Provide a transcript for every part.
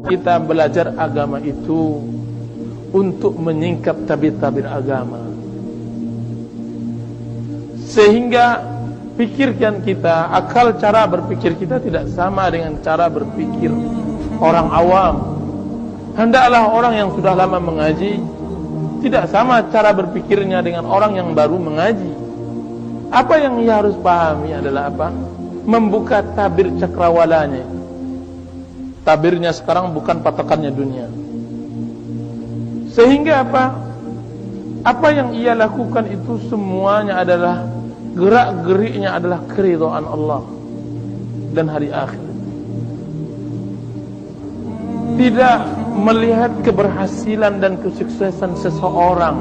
Kita belajar agama itu untuk menyingkap tabir-tabir agama, sehingga pikirkan kita, akal cara berpikir kita tidak sama dengan cara berpikir orang awam. Hendaklah orang yang sudah lama mengaji tidak sama cara berpikirnya dengan orang yang baru mengaji. Apa yang ia harus pahami adalah apa? Membuka tabir cakrawalanya. Tabirnya sekarang bukan patokannya dunia. Sehingga apa? Apa yang ia lakukan itu semuanya adalah gerak-geriknya adalah keridhaan Allah dan hari akhir. Tidak melihat keberhasilan dan kesuksesan seseorang,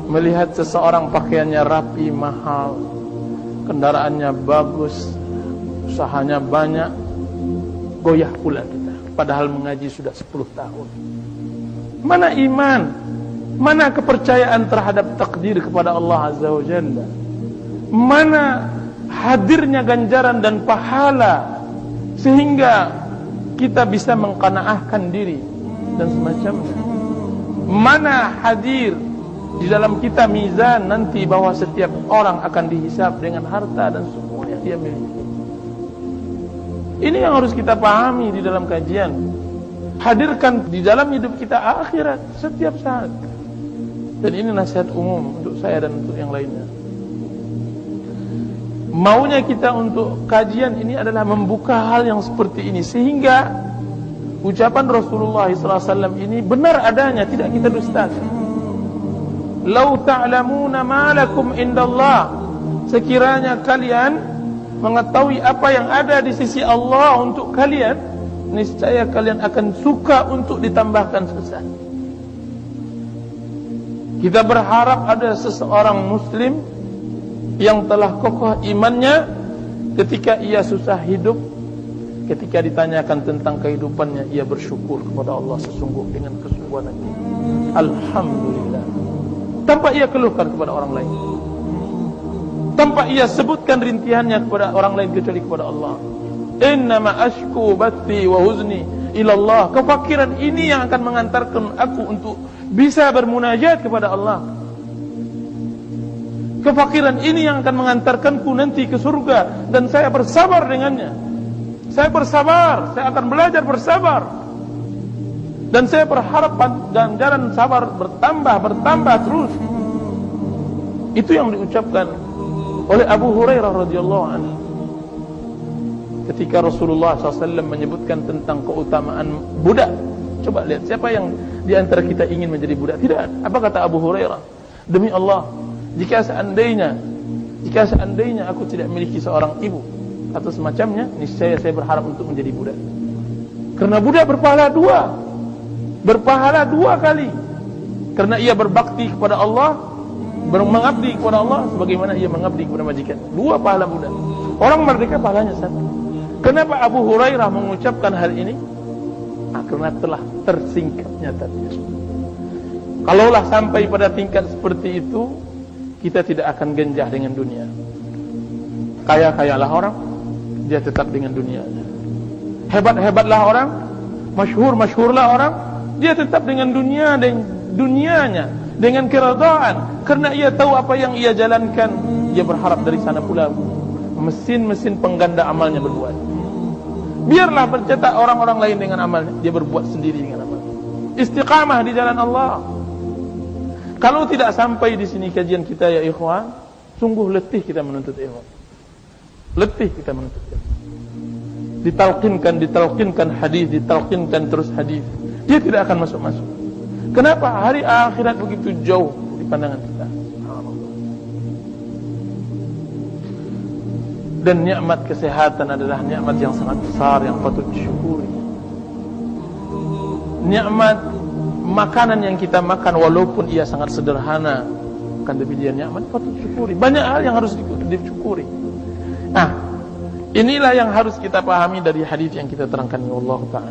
melihat seseorang pakaiannya rapi, mahal, kendaraannya bagus, usahanya banyak, goyah pula kita, padahal mengaji sudah 10 tahun. Mana iman? Mana kepercayaan terhadap takdir kepada Allah Azza wa Jalla? Mana hadirnya ganjaran dan pahala sehingga kita bisa mengqanaahkan diri dan semacamnya? Mana hadir di dalam kita mizan nanti bahwa setiap orang akan dihisab dengan harta dan semua yang dia miliki? Ini yang harus kita pahami di dalam kajian. Hadirkan di dalam hidup kita akhirat setiap saat. Dan ini nasihat umum untuk saya dan untuk yang lainnya. Maunya kita untuk kajian ini adalah membuka hal yang seperti ini, sehingga ucapan Rasulullah SAW ini benar adanya, tidak kita dustakan. Lau ta'lamuna ma lakum indallah, sekiranya kalian mengetahui apa yang ada di sisi Allah untuk kalian, niscaya kalian akan suka untuk ditambahkan susah. Kita berharap ada seseorang muslim yang telah kokoh imannya ketika ia susah hidup, ketika ditanyakan tentang kehidupannya, ia bersyukur kepada Allah dengan kesungguhan hati. Alhamdulillah, tanpa ia keluhkan kepada orang lain, tanpa ia sebutkan rintihannya kepada orang lain kecuali kepada Allah. Innama ashku bathi wa huzni ilallah. Kefakiran ini yang akan mengantarkan aku untuk bisa bermunajat kepada Allah. Kefakiran ini yang akan mengantarkanku nanti ke surga, dan saya bersabar dengannya. Saya bersabar, saya akan belajar bersabar, dan saya berharap ganjaran sabar bertambah terus. Itu yang diucapkan oleh Abu Hurairah radhiyallahu anhu ketika Rasulullah SAW menyebutkan tentang keutamaan budak. Coba lihat, siapa yang di antara kita ingin menjadi budak? Tidak. Apa kata Abu Hurairah? Demi Allah, jika seandainya aku tidak memiliki seorang ibu atau semacamnya, niscaya saya berharap untuk menjadi budak. Karena budak berpahala dua kali. Karena ia berbakti kepada Allah, mengabdi kepada Allah sebagaimana ia mengabdi kepada majikan. Dua pahala budak. Orang merdeka pahalanya satu. Kenapa Abu Hurairah mengucapkan hal ini? Karena telah tersingkapnya tadi. Kalaulah sampai pada tingkat seperti itu, kita tidak akan genjah dengan dunia. Kaya-kayalah orang, dia tetap dengan dunianya. Hebat-hebatlah orang, masyhur-masyhurlah orang, dia tetap dengan dunia dan dunianya, dengan keredaan. Karena ia tahu apa yang ia jalankan, dia berharap dari sana pula mesin-mesin pengganda amalnya berbuat. Biarlah bercetak orang-orang lain dengan amalnya, dia berbuat sendiri dengan amalnya. Istiqamah di jalan Allah. Kalau tidak sampai di sini kajian kita ya ikhwan, sungguh letih kita menuntut ilmu. Letih kita menuntut ilmu. Ditalqinkan hadis, ditalqinkan terus hadis, dia tidak akan masuk-masuk. Kenapa? Hari akhirat begitu jauh di pandangan kita. Dan nikmat kesehatan adalah nikmat yang sangat besar yang patut disyukuri. Nikmat makanan yang kita makan walaupun ia sangat sederhana, kan tapi dia nikmat patut disyukuri. Banyak hal yang harus disyukuri. Nah, inilah yang harus kita pahami dari hadis yang kita terangkan, ya Allah Ta'ala.